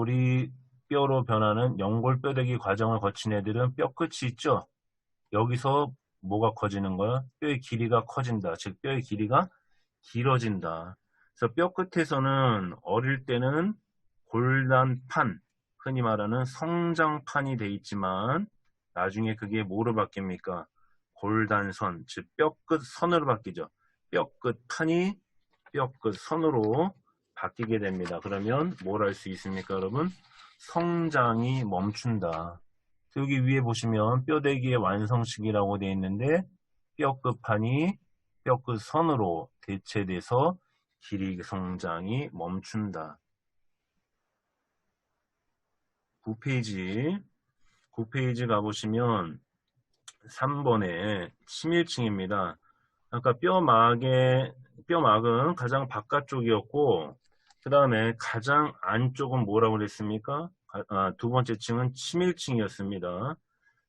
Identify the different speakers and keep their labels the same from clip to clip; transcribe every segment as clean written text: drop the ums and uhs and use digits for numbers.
Speaker 1: 돌이 뼈로 변하는 연골뼈대기 과정을 거친 애들은 뼈 끝이 있죠. 여기서 뭐가 커지는 거야? 뼈의 길이가 커진다. 즉 뼈의 길이가 길어진다. 그래서 뼈 끝에서는 어릴 때는 골단판, 흔히 말하는 성장판이 돼 있지만 나중에 그게 뭐로 바뀝니까? 골단선, 즉 뼈 끝 선으로 바뀌죠. 뼈 끝 판이 뼈 끝 선으로 바뀌게 됩니다. 그러면 뭘 할 수 있습니까, 여러분? 성장이 멈춘다. 여기 위에 보시면 뼈대기의 완성식이라고 되어 있는데 뼈 끝판이 뼈 끝 선으로 대체돼서 길이 성장이 멈춘다. 9페이지 가보시면 3번에 침일층입니다. 아까 뼈막은 가장 바깥쪽이었고 그 다음에 가장 안쪽은 뭐라고 그랬습니까? 두 번째 층은 침일층이었습니다.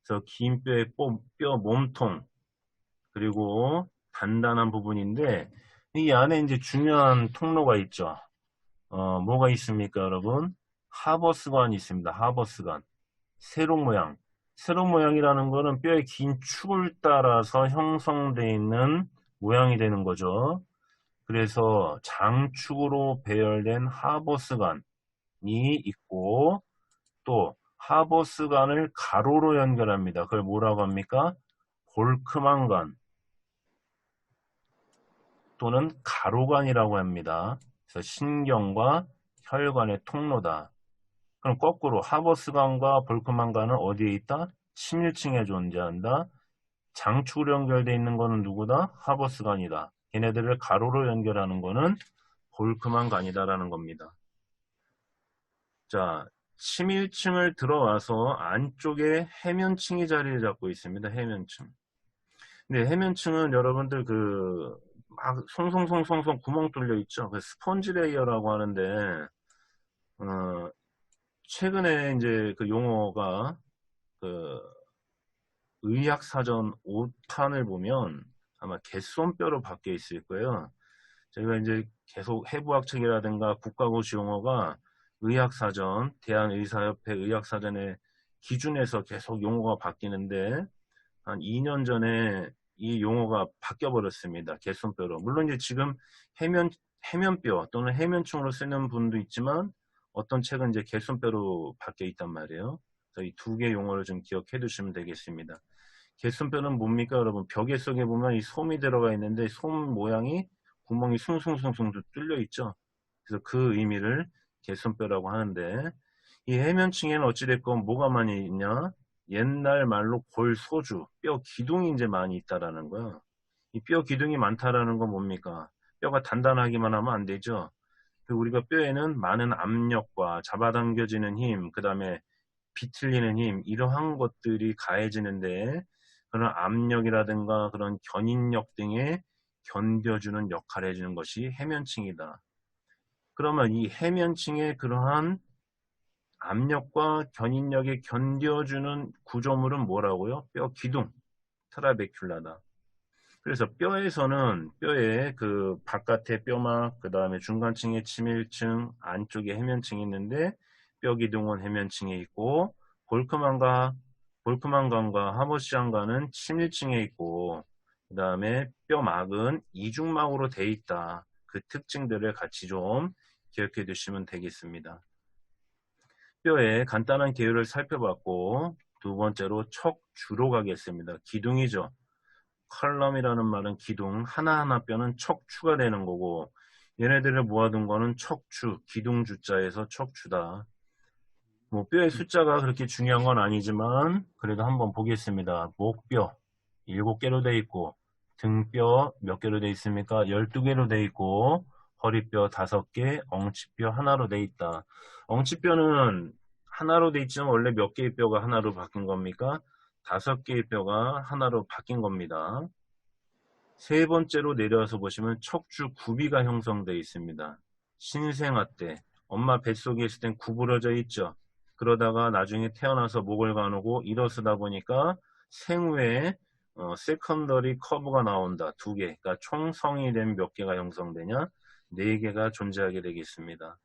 Speaker 1: 그래서 긴 뼈의 뼈 몸통 그리고 단단한 부분인데 이 안에 이제 중요한 통로가 있죠. 뭐가 있습니까, 여러분? 하버스관이 있습니다. 하버스관. 세로 모양. 세로 모양이라는 거는 뼈의 긴 축을 따라서 형성되어 있는 모양이 되는 거죠. 그래서 장축으로 배열된 하버스관이 있고 또 하버스관을 가로로 연결합니다. 그걸 뭐라고 합니까? 볼크만관 또는 가로관이라고 합니다. 그래서 신경과 혈관의 통로다. 그럼 거꾸로 하버스관과 볼크만관은 어디에 있다? 침일층에 존재한다. 장축으로 연결되어 있는 거는 누구다? 하버스관이다. 걔네들을 가로로 연결하는 거는 볼크만관이다라는 겁니다. 자, 침일층을 들어와서 안쪽에 해면층이 자리를 잡고 있습니다. 해면층. 근데 해면층은 여러분들 막 송송송송송 구멍 뚫려 있죠. 그 스펀지 레이어라고 하는데 최근에 이제 그 용어가 그 의학사전 5탄을 보면 아마 개손뼈로 바뀌어 있을 거예요. 저희가 이제 계속 해부학책이라든가 국가고시 용어가 의학사전, 대한의사협회 의학사전의 기준에서 계속 용어가 바뀌는데 한 2년 전에 이 용어가 바뀌어 버렸습니다. 개손뼈로. 물론 이제 지금 해면뼈 또는 해면충으로 쓰는 분도 있지만 어떤 책은 이제 개손뼈로 바뀌어 있단 말이에요. 그래서 이 두 개 용어를 좀 기억해 두시면 되겠습니다. 개손뼈는 뭡니까, 여러분? 벽에 속에 보면 이 솜이 들어가 있는데 솜 모양이 구멍이 숭숭숭숭 뚫려 있죠. 그래서 그 의미를 개손뼈라고 하는데 이 해면층에는 어찌됐건 뭐가 많이 있냐? 옛날 말로 골소주, 뼈 기둥이 이제 많이 있다라는 거야. 이 뼈 기둥이 많다라는 건 뭡니까? 뼈가 단단하기만 하면 안 되죠. 우리가 뼈에는 많은 압력과 잡아당겨지는 힘, 그 다음에 비틀리는 힘, 이러한 것들이 가해지는데 그런 압력이라든가 그런 견인력 등에 견뎌주는 역할을 해주는 것이 해면층이다. 그러면 이 해면층의 그러한 압력과 견인력에 견뎌주는 구조물은 뭐라고요? 뼈 기둥, 트라베큘라다. 그래서 뼈에서는 뼈의 그 바깥에 뼈막, 그 다음에 중간층에 침일층, 안쪽에 해면층이 있는데 뼈 기둥은 해면층에 있고 볼크만관과 하버시안관은 침일층에 있고 그 다음에 뼈막은 이중막으로 돼 있다. 그 특징들을 같이 좀 기억해 두시면 되겠습니다. 뼈의 간단한 계율을 살펴봤고 두 번째로 척주로 가겠습니다. 기둥이죠. 컬럼이라는 말은 기둥, 하나하나 뼈는 척추가 되는 거고 얘네들을 모아둔 거는 척추, 기둥주자에서 척추다. 뭐 뼈의 숫자가 그렇게 중요한 건 아니지만 그래도 한번 보겠습니다. 목뼈 7개로 되어 있고 등뼈 몇 개로 되어 있습니까? 12개로 되어 있고 허리뼈 5개, 엉치뼈 하나로 되어 있다. 엉치뼈는 하나로 되어 있지만 원래 몇 개의 뼈가 하나로 바뀐 겁니까? 5개의 뼈가 하나로 바뀐 겁니다. 세 번째로 내려와서 보시면 척추 굽이가 형성되어 있습니다. 신생아 때 엄마 뱃속에 있을 땐 구부러져 있죠. 그러다가 나중에 태어나서 목을 가누고 일어서다 보니까 생후에 세컨더리 커브가 나온다. 2개. 그러니까 총 성이 된 몇 개가 형성되냐? 4개가 존재하게 되겠습니다.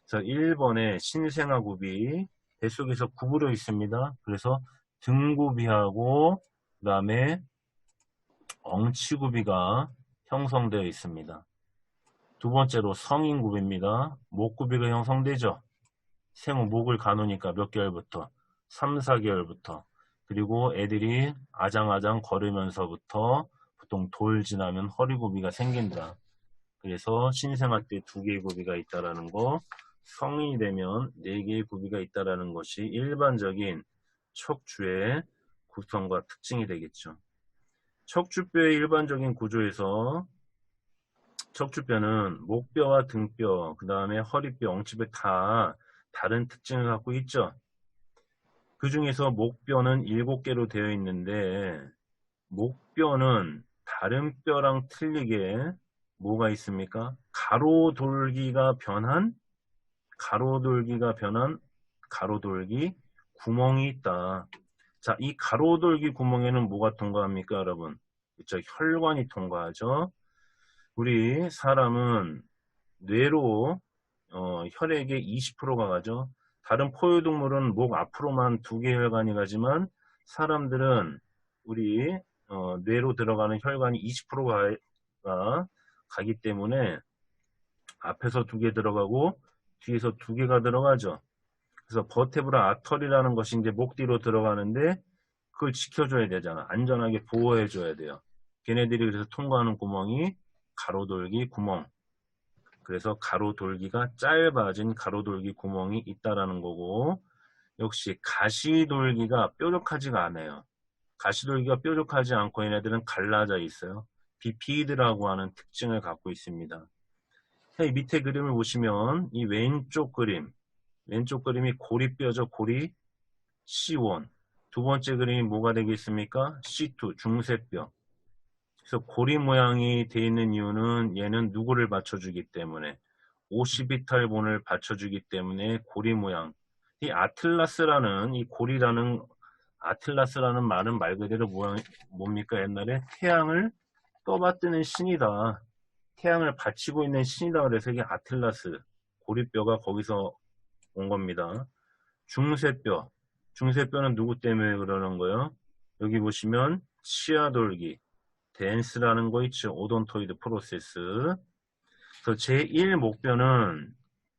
Speaker 1: 그래서 1번에 신생아굽이 뱃속에서 구부려 있습니다. 그래서 등굽이하고 그 다음에 엉치굽이가 형성되어 있습니다. 두 번째로 성인굽입니다. 목굽이가 형성되죠. 생후 목을 가누니까 몇 개월부터? 3, 4개월부터. 그리고 애들이 아장아장 걸으면서부터 보통 돌 지나면 허리굽이가 생긴다. 그래서 신생아 때 2개의 굽이가 있다라는 거, 성인이 되면 4개의 굽이가 있다라는 것이 일반적인 척추의 구성과 특징이 되겠죠. 척추뼈의 일반적인 구조에서 척추뼈는 목뼈와 등뼈, 그 다음에 허리뼈, 엉치뼈 다 다른 특징을 갖고 있죠. 그 중에서 목뼈는 7개로 되어 있는데 목뼈는 다른 뼈랑 틀리게 뭐가 있습니까? 가로돌기가 변한 가로돌기 구멍이 있다. 자, 이 가로돌기 구멍에는 뭐가 통과합니까, 여러분? 그쵸, 혈관이 통과하죠. 우리 사람은 뇌로 혈액의 20%가 가죠. 다른 포유동물은 목 앞으로만 2개 혈관이 가지만 사람들은 우리 뇌로 들어가는 혈관이 20%가 가기 때문에 앞에서 2개 들어가고 뒤에서 2개가 들어가죠. 그래서 버테브라 아터리라는 것이 이제 목 뒤로 들어가는데 그걸 지켜줘야 되잖아. 안전하게 보호해줘야 돼요. 걔네들이 그래서 통과하는 구멍이 가로돌기 구멍. 그래서 가로돌기가 짧아진 가로돌기 구멍이 있다라는 거고, 역시 가시돌기가 뾰족하지가 않아요. 가시돌기가 뾰족하지 않고 얘네들은 갈라져 있어요. 비피드라고 하는 특징을 갖고 있습니다. 이 밑에 그림을 보시면 이 왼쪽 그림이 고리뼈죠. 고리 C1. 두 번째 그림이 뭐가 되겠습니까? C2 중세뼈. 그래서 고리 모양이 되어 있는 이유는 얘는 누구를 받쳐주기 때문에 오시비탈본을 받쳐주기 때문에 고리 모양. 이 아틀라스라는 이 고리라는 아틀라스라는 말은 말 그대로 뭡니까? 옛날에 태양을 떠받드는 신이다. 태양을 받치고 있는 신이다. 그래서 이게 아틀라스 고리뼈가 거기서 온 겁니다. 중세뼈. 중세뼈는 누구 때문에 그러는 거예요? 여기 보시면 치아돌기. 댄스라는 거 있죠. 오돈토이드 프로세스. 그래서 제1목뼈는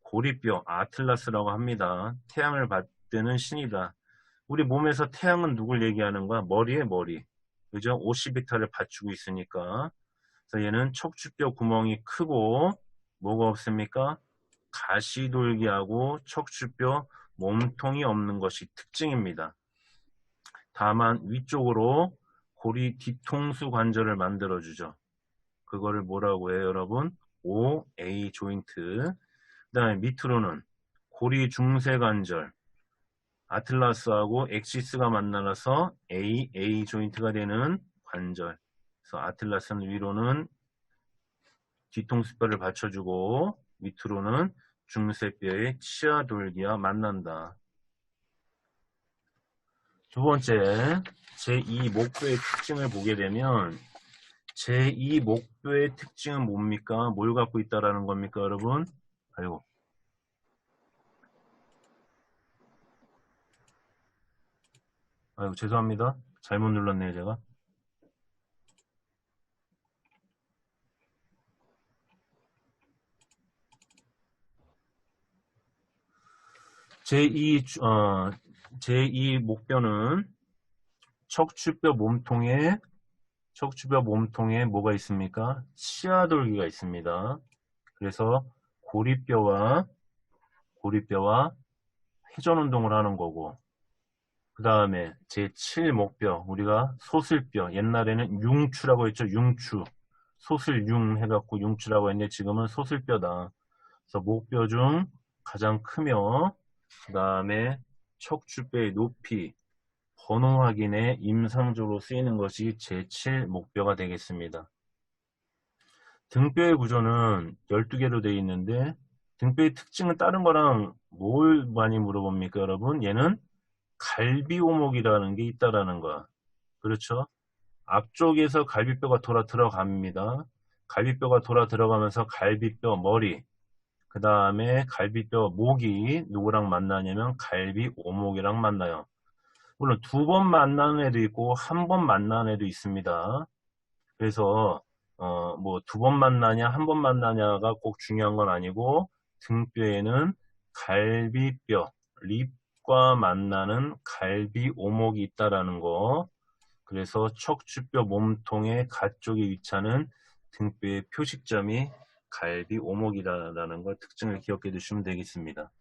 Speaker 1: 고리뼈, 아틀라스라고 합니다. 태양을 받드는 신이다. 우리 몸에서 태양은 누굴 얘기하는 거야? 머리에 머리. 그죠? 오시비타를 받치고 있으니까. 그래서 얘는 척추뼈 구멍이 크고 뭐가 없습니까? 가시돌기하고 척추뼈 몸통이 없는 것이 특징입니다. 다만 위쪽으로 고리 뒤통수 관절을 만들어주죠. 그거를 뭐라고 해요, 여러분? OA 조인트. 그 다음에 밑으로는 고리 중세 관절, 아틀라스하고 엑시스가 만나서 AA 조인트가 되는 관절. 그래서 아틀라스는 위로는 뒤통수뼈를 받쳐주고 밑으로는 중세뼈의 치아돌기와 만난다. 두 번째, 제2목뼈의 특징을 보게 되면 제2목뼈의 특징은 뭡니까? 뭘 갖고 있다라는 겁니까, 여러분? 아이고, 죄송합니다. 잘못 눌렀네요, 제가. 제2목뼈는 척추뼈 몸통에 뭐가 있습니까? 치아돌기가 있습니다. 그래서 고리뼈와 회전 운동을 하는 거고, 그 다음에 제7목뼈, 우리가 소슬뼈, 옛날에는 융추라고 했죠. 융추. 소슬융 해갖고 융추라고 했는데 지금은 소슬뼈다. 그래서 목뼈 중 가장 크며, 그 다음에 척추뼈의 높이, 번호 확인에 임상적으로 쓰이는 것이 제7목뼈가 되겠습니다. 등뼈의 구조는 12개로 되어 있는데 등뼈의 특징은 다른 거랑 뭘 많이 물어봅니까, 여러분? 얘는 갈비오목이라는 게 있다라는 거야. 그렇죠? 앞쪽에서 갈비뼈가 돌아 들어갑니다. 갈비뼈가 돌아 들어가면서 갈비뼈 머리, 그 다음에 갈비뼈 목이 누구랑 만나냐면 갈비 오목이랑 만나요. 물론 두 번 만나는 애도 있고 한 번 만나는 애도 있습니다. 그래서 뭐 두 번 만나냐 한 번 만나냐가 꼭 중요한 건 아니고 등뼈에는 갈비뼈 립과 만나는 갈비 오목이 있다라는 거. 그래서 척추뼈 몸통의 가쪽에 위치하는 등뼈의 표식점이 갈비 오목이라는 걸 특징을 기억해 두시면 되겠습니다.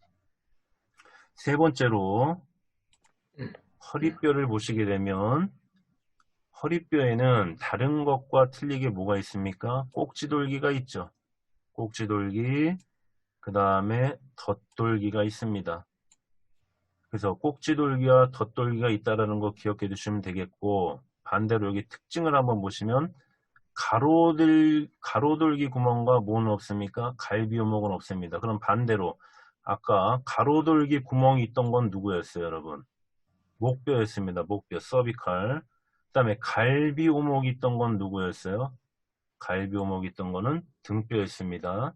Speaker 1: 세 번째로 허리뼈를 보시게 되면 허리뼈에는 다른 것과 틀리게 뭐가 있습니까? 꼭지돌기가 있죠. 꼭지돌기, 그 다음에 덧돌기가 있습니다. 그래서 꼭지돌기와 덧돌기가 있다는 거 기억해 두시면 되겠고, 반대로 여기 특징을 한번 보시면 가로돌기 구멍과 뭐는 없습니까? 갈비오목은 없습니다. 그럼 반대로 아까 가로돌기 구멍이 있던 건 누구였어요, 여러분? 목뼈였습니다. 목뼈, 서비칼. 그 다음에 갈비오목이 있던 건 누구였어요? 갈비오목이 있던 거는 등뼈였습니다.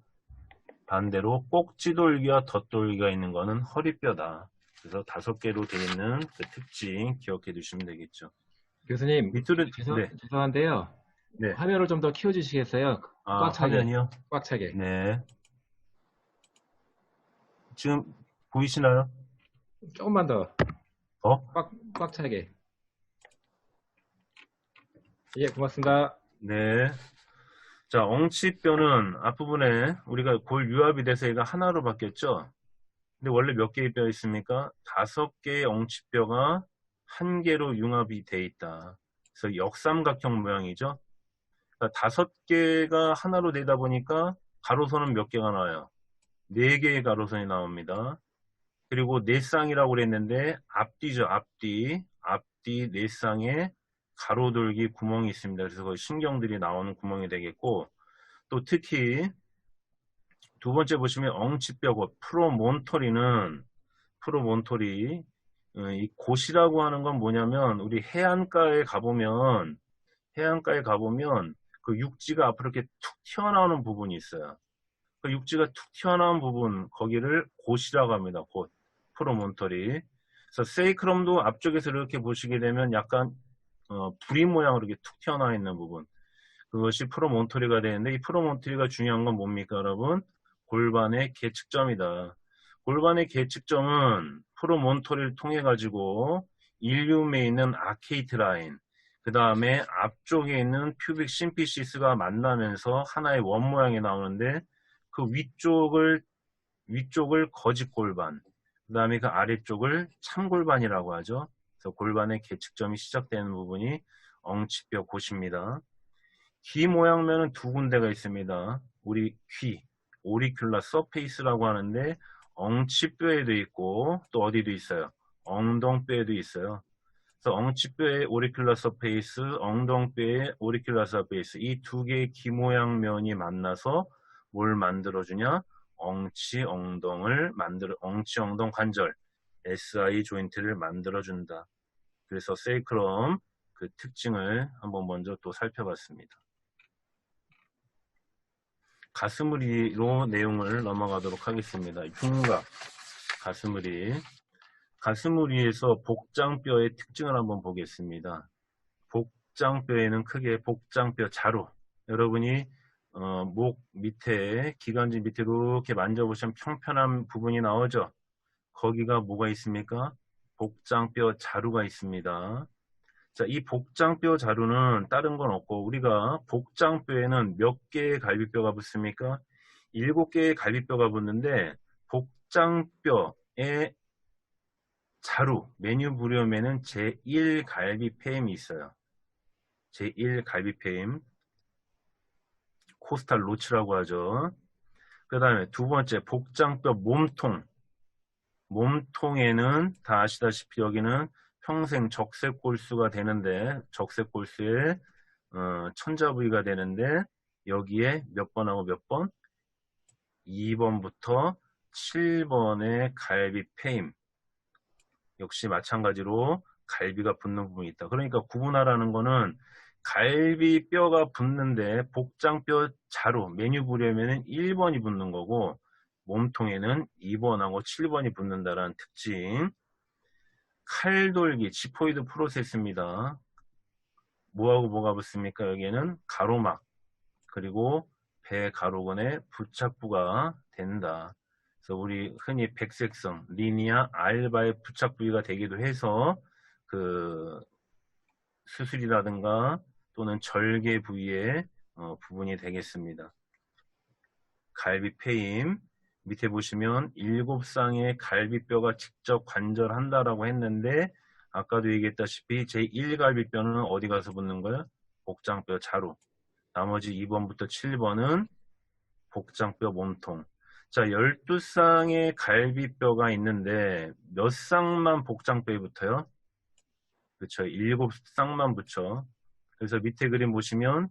Speaker 1: 반대로 꼭지돌기와 덧돌기가 있는 거는 허리뼈다. 그래서 5개로 되어 있는 그 특징 기억해 두시면 되겠죠.
Speaker 2: 교수님,
Speaker 1: 밑줄은 네,
Speaker 2: 죄송한데요.
Speaker 1: 네.
Speaker 2: 화면을 좀 더 키워주시겠어요? 꽉 차게.
Speaker 1: 화면이요?
Speaker 2: 꽉 차게.
Speaker 1: 네. 지금 보이시나요?
Speaker 2: 조금만 더.
Speaker 1: 더?
Speaker 2: 꽉 차게. 예, 고맙습니다.
Speaker 1: 네. 자, 엉치뼈는 앞부분에 우리가 골 유압이 돼서 얘가 하나로 바뀌었죠? 근데 원래 몇 개의 뼈 있습니까? 5개의 엉치뼈가 한 개로 융합이 돼 있다. 그래서 역삼각형 모양이죠. 그러니까 5개가 하나로 되다 보니까 가로선은 몇 개가 나와요? 4개의 가로선이 나옵니다. 그리고 내쌍이라고 그랬는데 앞뒤죠. 앞뒤 내쌍에 가로돌기 구멍이 있습니다. 그래서 거의 신경들이 나오는 구멍이 되겠고, 또 특히 두 번째 보시면 엉치뼈고 프로몬토리 이 곳이라고 하는 건 뭐냐면 우리 해안가에 가보면 그 육지가 앞으로 이렇게 툭 튀어나오는 부분이 있어요. 그 육지가 툭 튀어나온 부분 거기를 곳이라고 합니다. 곳 프로몬토리. 그래서 세이크럼도 앞쪽에서 이렇게 보시게 되면 약간 부리 모양으로 이렇게 툭 튀어나와 있는 부분. 그것이 프로몬토리가 되는데 이 프로몬토리가 중요한 건 뭡니까, 여러분? 골반의 계측점이다. 골반의 계측점은 프로몬토리를 통해 가지고 일륨에 있는 아케이트 라인, 그 다음에 앞쪽에 있는 퓨빅 심피시스가 만나면서 하나의 원 모양이 나오는데 그 위쪽을 거짓골반, 그 다음에 그 아래쪽을 참골반이라고 하죠. 그래서 골반의 계측점이 시작되는 부분이 엉치뼈 곳입니다. 귀 모양면은 두 군데가 있습니다. 우리 귀, 오리큘라 서페이스라고 하는데 엉치뼈에도 있고 또 어디도 있어요? 엉덩뼈에도 있어요. 그래서 엉치뼈의 오리큘라 서페이스, 엉덩뼈의 오리큘라 서페이스 이 두 개의 귀 모양면이 만나서 뭘 만들어주냐? 엉치 엉덩 관절 SI 조인트를 만들어준다. 그래서 세이크럼 그 특징을 한번 먼저 또 살펴봤습니다. 가스무리로 내용을 넘어가도록 하겠습니다. 흉곽, 가스무리에서 복장뼈의 특징을 한번 보겠습니다. 복장뼈에는 크게 복장뼈 자루, 여러분이 목 밑에 기관지 밑에 이렇게 만져보시면 평평한 부분이 나오죠. 거기가 뭐가 있습니까? 복장뼈 자루가 있습니다. 자, 이 복장뼈 자루는 다른 건 없고 우리가 복장뼈에는 몇 개의 갈비뼈가 붙습니까? 7개의 갈비뼈가 붙는데 복장뼈의 자루, 메뉴브리움에는 제1갈비폐임이 있어요. 제1갈비폐임, 코스탈 로치라고 하죠. 그 다음에 두 번째 복장뼈 몸통에는 다 아시다시피 여기는 평생 적색골수가 되는데 적색골수의 천자 부위가 되는데 여기에 몇 번하고 몇 번? 2번부터 7번의 갈비폐임 역시 마찬가지로 갈비가 붙는 부분이 있다. 그러니까 구분하라는 거는 갈비뼈가 붙는데 복장뼈 자루 메뉴 보려면은 1번이 붙는 거고 몸통에는 2번하고 7번이 붙는다라는 특징. 칼돌기, 지포이드 프로세스입니다. 뭐하고 뭐가 붙습니까? 여기에는 가로막, 그리고 배 가로근에 부착부가 된다. 그래서 우리 흔히 백색성, 리니아, 알바의 부착 부위가 되기도 해서 그 수술이라든가 또는 절개 부위의 부분이 되겠습니다. 갈비폐임, 밑에 보시면 7쌍의 갈비뼈가 직접 관절한다라고 했는데 아까도 얘기했다시피 제1갈비뼈는 어디 가서 붙는 거야? 복장뼈 자루. 나머지 2번부터 7번은 복장뼈 몸통. 자, 12쌍의 갈비뼈가 있는데 몇 쌍만 복장뼈에 붙어요? 그쵸, 7쌍만 붙여. 그래서 밑에 그림 보시면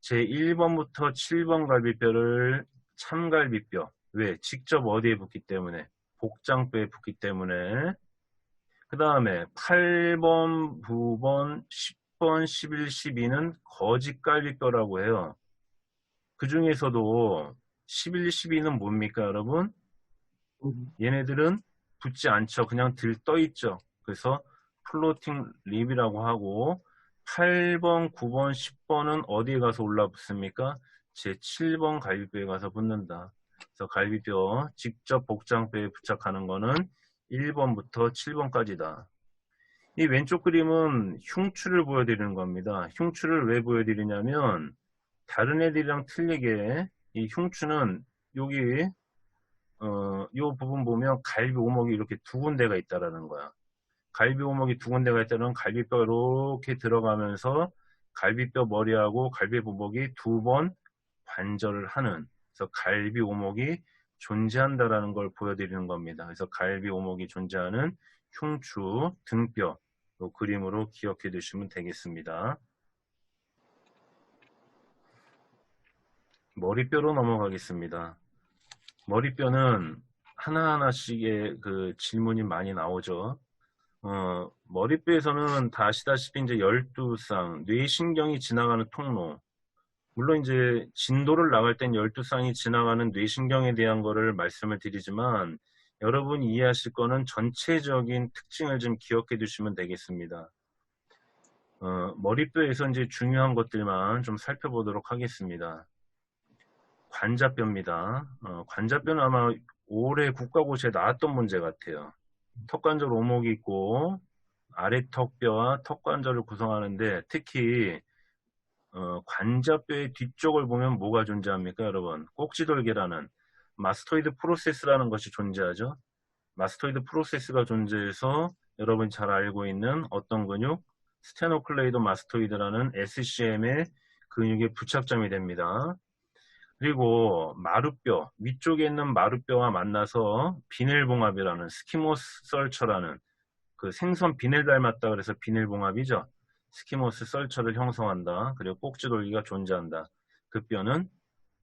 Speaker 1: 제1번부터 7번 갈비뼈를 참갈비뼈. 왜? 직접 어디에 붙기 때문에? 복장뼈에 붙기 때문에. 그 다음에 8번, 9번, 10번, 11, 12는 거짓갈비뼈라고 해요. 그 중에서도 11, 12는 뭡니까, 여러분? 얘네들은 붙지 않죠. 그냥 들떠 있죠. 그래서 플로팅 립이라고 하고 8번, 9번, 10번은 어디에 가서 올라붙습니까? 제7번 갈비뼈에 가서 붙는다. 그래서 갈비뼈 직접 복장뼈에 부착하는 거는 1번부터 7번까지다. 이 왼쪽 그림은 흉추를 보여드리는 겁니다. 흉추를 왜 보여드리냐면 다른 애들이랑 틀리게 이 흉추는 여기 이 부분 보면 갈비 오목이 이렇게 두 군데가 있다라는 거야. 갈비 오목이 두 군데가 있다는 갈비뼈가 이렇게 들어가면서 갈비뼈 머리하고 갈비 오목이 두 번 관절을 하는, 그래서 갈비 오목이 존재한다라는 걸 보여드리는 겁니다. 그래서 갈비 오목이 존재하는 흉추, 등뼈, 이 그림으로 기억해 두시면 되겠습니다. 머리뼈로 넘어가겠습니다. 머리뼈는 하나하나씩의 그 질문이 많이 나오죠. 머리뼈에서는 다 아시다시피 이제 12쌍, 뇌신경이 지나가는 통로. 물론 이제 진도를 나갈 땐 12쌍이 지나가는 뇌신경에 대한 거를 말씀을 드리지만 여러분이 이해하실 거는 전체적인 특징을 좀 기억해 두시면 되겠습니다. 머리뼈에서 이제 중요한 것들만 좀 살펴보도록 하겠습니다. 관자뼈입니다. 관자뼈는 아마 올해 국가고시에 나왔던 문제 같아요. 턱관절 오목이 있고 아래턱뼈와 턱관절을 구성하는데 특히 관자뼈의 뒤쪽을 보면 뭐가 존재합니까, 여러분? 꼭지돌개라는 마스토이드 프로세스라는 것이 존재하죠. 마스토이드 프로세스가 존재해서 여러분이 잘 알고 있는 어떤 근육? 스테노클레이도 마스토이드라는 SCM의 근육의 부착점이 됩니다. 그리고 마루뼈, 위쪽에 있는 마루뼈와 만나서 비닐봉합이라는 스키모스 썰처라는 그 생선 비닐 닮았다 그래서 비닐봉합이죠. 스키모스 썰처를 형성한다. 그리고 꼭지돌기가 존재한다. 그 뼈는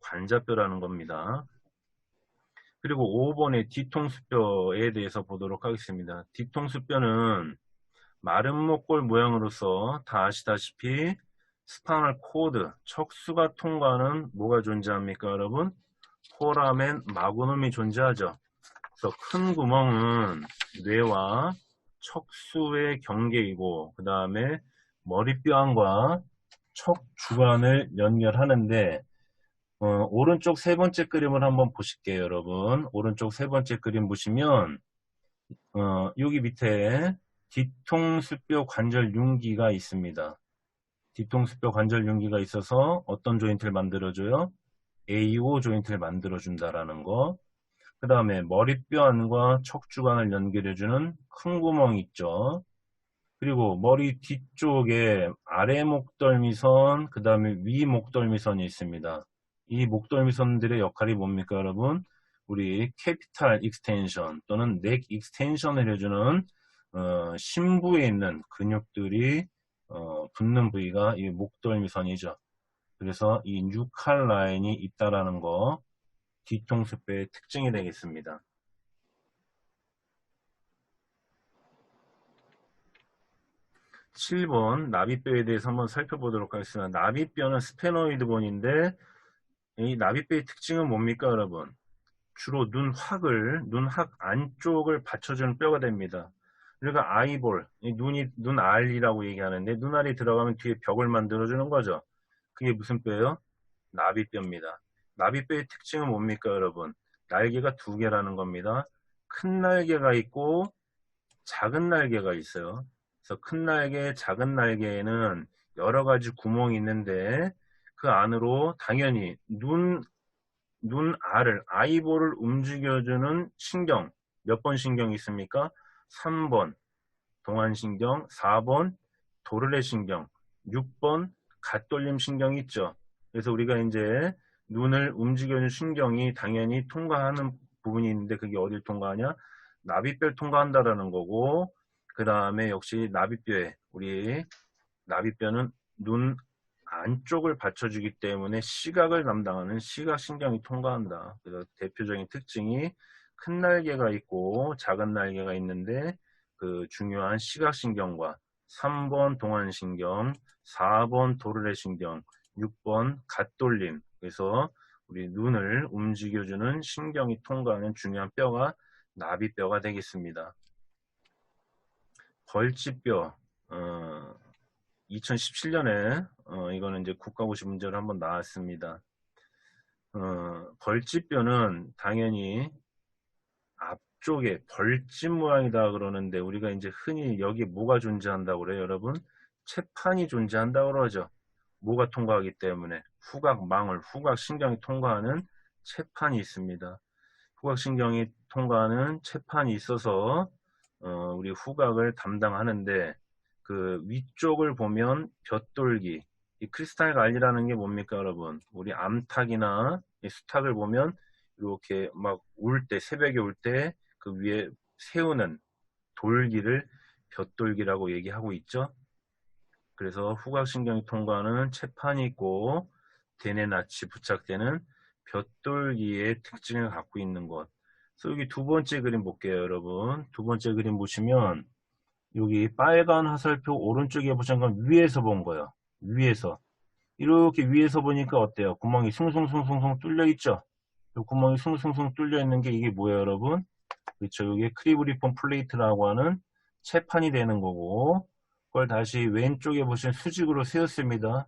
Speaker 1: 관자뼈라는 겁니다. 그리고 5번의 뒤통수뼈에 대해서 보도록 하겠습니다. 뒤통수뼈는 마른 목골 모양으로서 다 아시다시피 스파이널 코드, 척수가 통과하는 뭐가 존재합니까, 여러분? 포라멘 마그눔이 존재하죠. 그래서 큰 구멍은 뇌와 척수의 경계이고 그 다음에 머리뼈안과 척주관을 연결하는데 오른쪽 세 번째 그림을 한번 보실게요, 여러분. 오른쪽 세 번째 그림 보시면 여기 밑에 뒤통수뼈 관절 융기가 있습니다. 뒤통수뼈 관절 융기가 있어서 어떤 조인트를 만들어줘요? AO 조인트를 만들어준다라는 거. 그 다음에 머리뼈 안과 척주관을 연결해주는 큰 구멍이 있죠. 그리고 머리 뒤쪽에 아래 목덜미선, 그 다음에 위 목덜미선이 있습니다. 이 목덜미선들의 역할이 뭡니까, 여러분? 우리 캐피탈 익스텐션 또는 넥 익스텐션을 해주는 심부에 있는 근육들이 붙는 부위가 이 목덜미선이죠. 그래서 이 뉴칼 라인이 있다라는 거 뒤통수뼈의 특징이 되겠습니다. 7번 나비뼈에 대해서 한번 살펴보도록 하겠습니다. 나비뼈는 스페노이드 본인데 이 나비뼈의 특징은 뭡니까, 여러분? 주로 눈확 안쪽을 받쳐주는 뼈가 됩니다. 그러니까 아이볼, 눈알이라고 얘기하는데 눈알이 들어가면 뒤에 벽을 만들어주는 거죠. 그게 무슨 뼈예요? 나비뼈입니다. 나비뼈의 특징은 뭡니까, 여러분? 날개가 두 개라는 겁니다. 큰 날개가 있고 작은 날개가 있어요. 그래서 큰 날개, 작은 날개에는 여러 가지 구멍이 있는데 그 안으로 당연히 눈알을, 아이볼을 움직여주는 신경, 몇 번 신경이 있습니까? 3번 동안신경, 4번 도르래 신경, 6번 갓돌림 신경이 있죠. 그래서 우리가 이제 눈을 움직여주는 신경이 당연히 통과하는 부분이 있는데 그게 어딜 통과하냐? 나비뼈를 통과한다라는 거고, 그 다음에 역시 나비뼈에, 우리 나비뼈는 눈 안쪽을 받쳐주기 때문에 시각을 담당하는 시각신경이 통과한다. 그래서 대표적인 특징이 큰 날개가 있고 작은 날개가 있는데 그 중요한 시각신경과 3번 동안신경, 4번 도르래신경, 6번 갓돌림. 그래서 우리 눈을 움직여주는 신경이 통과하는 중요한 뼈가 나비뼈가 되겠습니다. 벌지뼈, 2017년에 이거는 이제 국가고시 문제로 한번 나왔습니다. 벌집뼈는 당연히 앞쪽에 벌집 모양이다 그러는데 우리가 이제 흔히 여기 뭐가 존재한다고 그래요, 여러분? 채판이 존재한다고 그러죠. 뭐가 통과하기 때문에 후각망울, 후각신경이 통과하는 채판이 있습니다. 후각신경이 통과하는 채판이 있어서 우리 후각을 담당하는데 그 위쪽을 보면 볕돌기, 이 크리스탈 갈리라는 게 뭡니까, 여러분? 우리 암탉이나 수탉을 보면 이렇게 막 울 때, 새벽에 울 때 그 위에 세우는 돌기를 볕돌기라고 얘기하고 있죠. 그래서 후각신경이 통과하는 채판이 있고 대뇌나치 부착되는 볕돌기의 특징을 갖고 있는 것. 그래서 여기 두 번째 그림 볼게요, 여러분. 두 번째 그림 보시면 여기 빨간 화살표 오른쪽에 보시면 위에서 본 거예요. 위에서. 이렇게 위에서 보니까 어때요? 구멍이 숭숭숭숭숭 뚫려 있죠? 이 구멍이 숭숭숭 뚫려 있는 게 이게 뭐예요, 여러분? 그렇죠. 이게 크리브리폰 플레이트라고 하는 채판이 되는 거고, 그걸 다시 왼쪽에 보시면 수직으로 세웠습니다.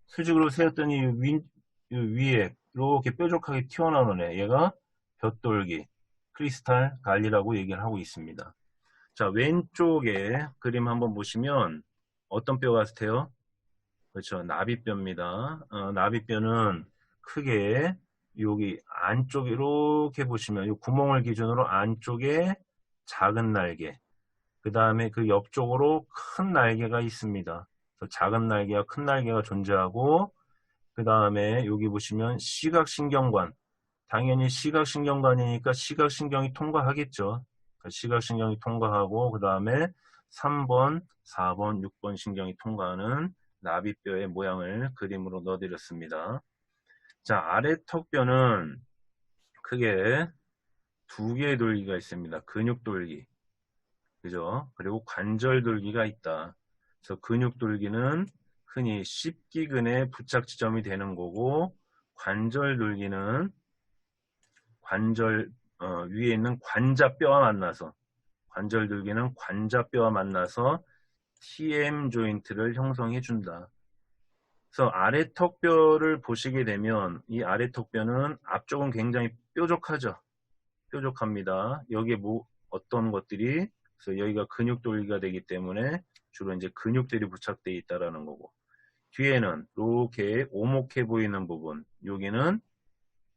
Speaker 1: 수직으로 세웠더니 이 위에 이렇게 뾰족하게 튀어나오는 애, 얘가 볕돌기, 크리스탈 갈리라고 얘기를 하고 있습니다. 자, 왼쪽에 그림 한번 보시면 어떤 뼈 같아요? 그렇죠. 나비뼈입니다. 나비뼈는 크게 여기 안쪽 이렇게 보시면 이 구멍을 기준으로 안쪽에 작은 날개, 그 다음에 그 옆쪽으로 큰 날개가 있습니다. 작은 날개와 큰 날개가 존재하고 그 다음에 여기 보시면 시각신경관, 당연히 시각신경관이니까 시각신경이 통과하겠죠. 시각신경이 통과하고 그 다음에 3번, 4번, 6번 신경이 통과하는 나비뼈의 모양을 그림으로 넣어드렸습니다. 자, 아래 턱뼈는 크게 두 개의 돌기가 있습니다. 근육돌기, 그죠? 그리고 관절돌기가 있다. 그래서 근육돌기는 흔히 씹기근의 부착 지점이 되는 거고 관절돌기는 관절 위에 있는 관자뼈와 만나서 관절돌기는 관자뼈와 만나서 TM 조인트를 형성해 준다. 그래서 아래 턱뼈를 보시게 되면 이 아래 턱뼈는 앞쪽은 굉장히 뾰족하죠. 뾰족합니다. 여기에 어떤 것들이 그래서 여기가 근육돌기가 되기 때문에 주로 이제 근육들이 부착되어 있다라는 거고 뒤에는 이렇게 오목해 보이는 부분 여기는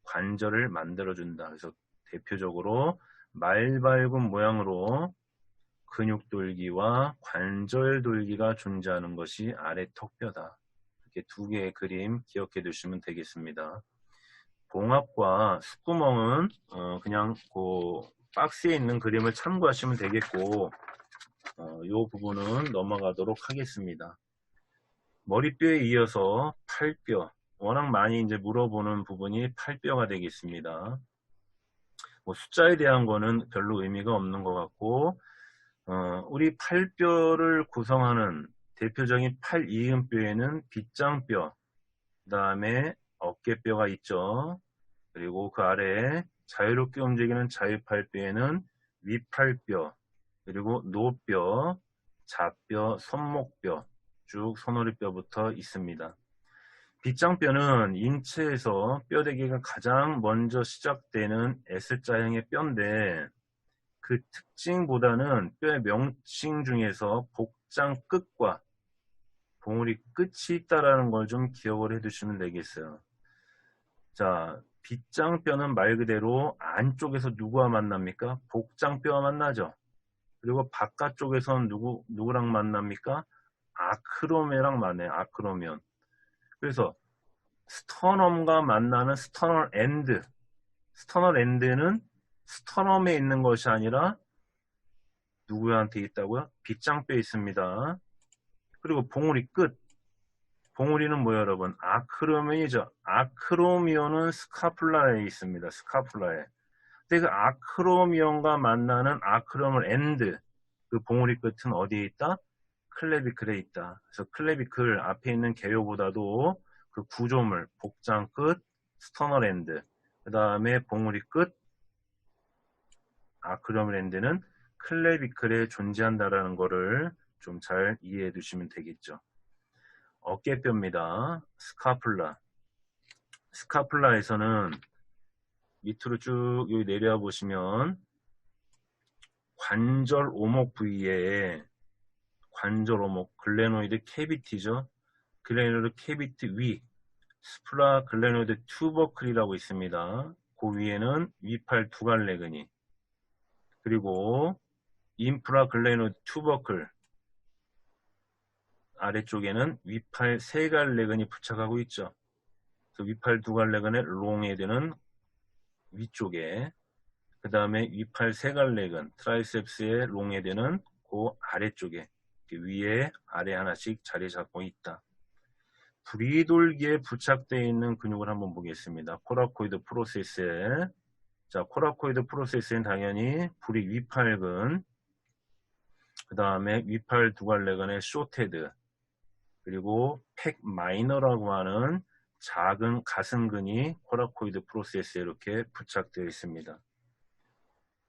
Speaker 1: 관절을 만들어준다. 그래서 대표적으로 말발굽 모양으로 근육돌기와 관절돌기가 존재하는 것이 아래 턱뼈다. 이렇게 두 개의 그림 기억해 두시면 되겠습니다. 봉합과 숫구멍은 그냥 그 박스에 있는 그림을 참고하시면 되겠고 이 부분은 넘어가도록 하겠습니다. 머리뼈에 이어서 팔뼈, 워낙 많이 이제 물어보는 부분이 팔뼈가 되겠습니다. 뭐 숫자에 대한 거는 별로 의미가 없는 것 같고 우리 팔뼈를 구성하는 대표적인 팔 이음뼈에는 빗장뼈, 그 다음에 어깨뼈가 있죠. 그리고 그 아래에 자유롭게 움직이는 자유팔뼈에는 위팔뼈, 그리고 노뼈, 좌뼈, 손목뼈, 쭉 손허리뼈부터 있습니다. 빗장뼈는 인체에서 뼈대기가 가장 먼저 시작되는 S자형의 뼈인데 그 특징보다는 뼈의 명칭 중에서 복장 끝과 봉우리 끝이 있다는 걸 좀 기억을 해두시면 되겠어요. 자, 빗장뼈는 말 그대로 안쪽에서 누구와 만납니까? 복장뼈와 만나죠. 그리고 바깥쪽에서는 누구랑 만납니까? 아크로메랑 만나요. 아크로면. 그래서 스터넘과 만나는 스터널 엔드. 스터널 엔드는 스터넘에 있는 것이 아니라 누구한테 있다고요? 빗장뼈에 있습니다. 그리고 봉우리 끝. 봉우리는 뭐예요, 여러분? 아크로미온이죠. 아크로미온은 스카플라에 있습니다. 스카플라에. 근데 그 아크로미온과 만나는 아크로멀 엔드, 그 봉우리 끝은 어디에 있다? 클레비클에 있다. 그래서 클레비클 앞에 있는 개요보다도 그 구조물, 복장 끝, 스터널 엔드, 그 다음에 봉우리 끝, 아크로멀 엔드는 클레비클에 존재한다라는 거를 좀 잘 이해해 두시면 되겠죠. 어깨뼈입니다. 스카플라. 스카플라에서는 밑으로 쭉 여기 내려와 보시면 관절 오목 부위에 관절 오목, 글레노이드 캐비티죠. 글레노이드 캐비티 위, 스프라 글레노이드 튜버클이라고 있습니다. 그 위에는 위팔 두갈래근이, 그리고 인프라 글레노이드 튜버클, 아래쪽에는 위팔 세갈래근이 부착하고 있죠. 그래서 위팔 두갈래근의 롱헤드는 위쪽에, 그 다음에 위팔 세갈래근, 트라이셉스의 롱헤드는 그 아래쪽에, 위에 아래 하나씩 자리 잡고 있다. 부리돌기에 부착되어 있는 근육을 한번 보겠습니다. 코라코이드 프로세스에, 자, 코라코이드 프로세스는 당연히 부리 위팔근, 그 다음에 위팔 두갈래근의 쇼테드, 그리고 팩 마이너라고 하는 작은 가슴근이 코라코이드 프로세스에 이렇게 부착되어 있습니다.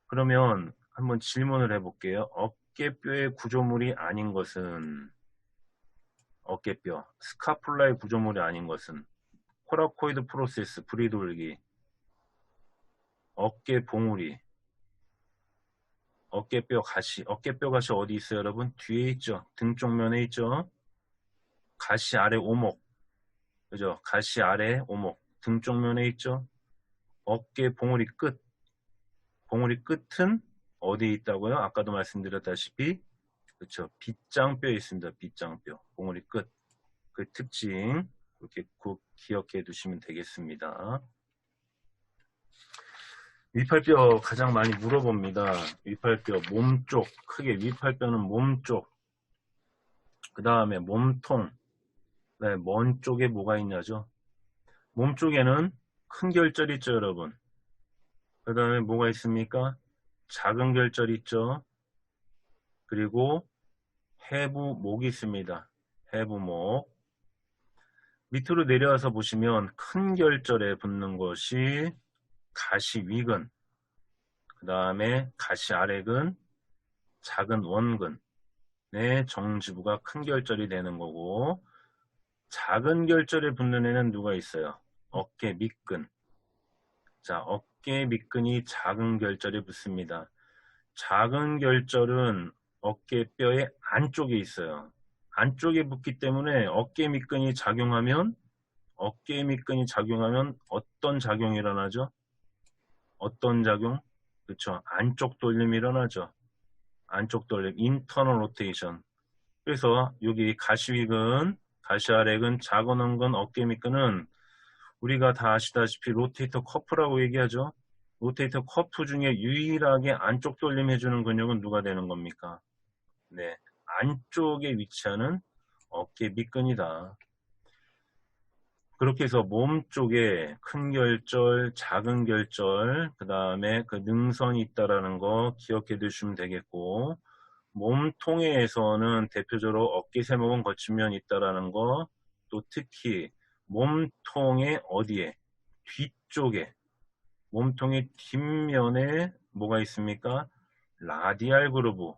Speaker 1: 그러면 한번 질문을 해볼게요. 어깨뼈의 구조물이 아닌 것은, 어깨뼈, 스카플라의 구조물이 아닌 것은 코라코이드 프로세스, 부리돌기, 어깨 봉우리, 어깨뼈 가시. 어깨뼈 가시 어디 있어요, 여러분? 뒤에 있죠. 등 쪽면에 있죠. 가시 아래 오목, 그죠? 가시 아래 오목, 등 쪽면에 있죠. 어깨 봉우리 끝. 봉우리 끝은 어디에 있다고요? 아까도 말씀드렸다시피, 그렇죠. 빗장뼈에 있습니다. 빗장뼈, 봉우리 끝. 그 특징 이렇게 꼭 기억해 두시면 되겠습니다. 위팔뼈 가장 많이 물어봅니다. 위팔뼈 몸쪽, 크게 위팔뼈는 몸쪽, 그 다음에 몸통, 네, 먼 쪽에 뭐가 있냐죠. 몸 쪽에는 큰 결절 있죠, 여러분. 그 다음에 뭐가 있습니까? 작은 결절 있죠. 그리고 해부목이 있습니다. 해부목. 밑으로 내려와서 보시면 큰 결절에 붙는 것이 가시 위근, 그 다음에 가시 아래근, 작은 원근의 정지부가 큰 결절이 되는 거고, 작은 결절에 붙는 애는 누가 있어요? 어깨 밑근. 자, 어깨 밑근이 작은 결절에 붙습니다. 작은 결절은 어깨뼈의 안쪽에 있어요. 안쪽에 붙기 때문에 어깨 밑근이 작용하면 어떤 작용이 일어나죠? 어떤 작용? 그렇죠. 안쪽 돌림이 일어나죠. 안쪽 돌림, 인터널 로테이션. 그래서 여기 가시위근, 가시아래근, 작은 원근, 어깨 밑근은 우리가 다 아시다시피 로테이터 커프라고 얘기하죠. 로테이터 커프 중에 유일하게 안쪽 돌림 해주는 근육은 누가 되는 겁니까? 네, 안쪽에 위치하는 어깨 밑근이다. 그렇게 해서 몸 쪽에 큰 결절, 작은 결절, 그 다음에 그 능선이 있다라는 거 기억해 두시면 되겠고, 몸통에서는 대표적으로 어깨 세모근 거친 면이 있다라는 거, 또 특히 몸통의 어디에? 뒤쪽에 몸통의 뒷면에 뭐가 있습니까? 라디알 그루브.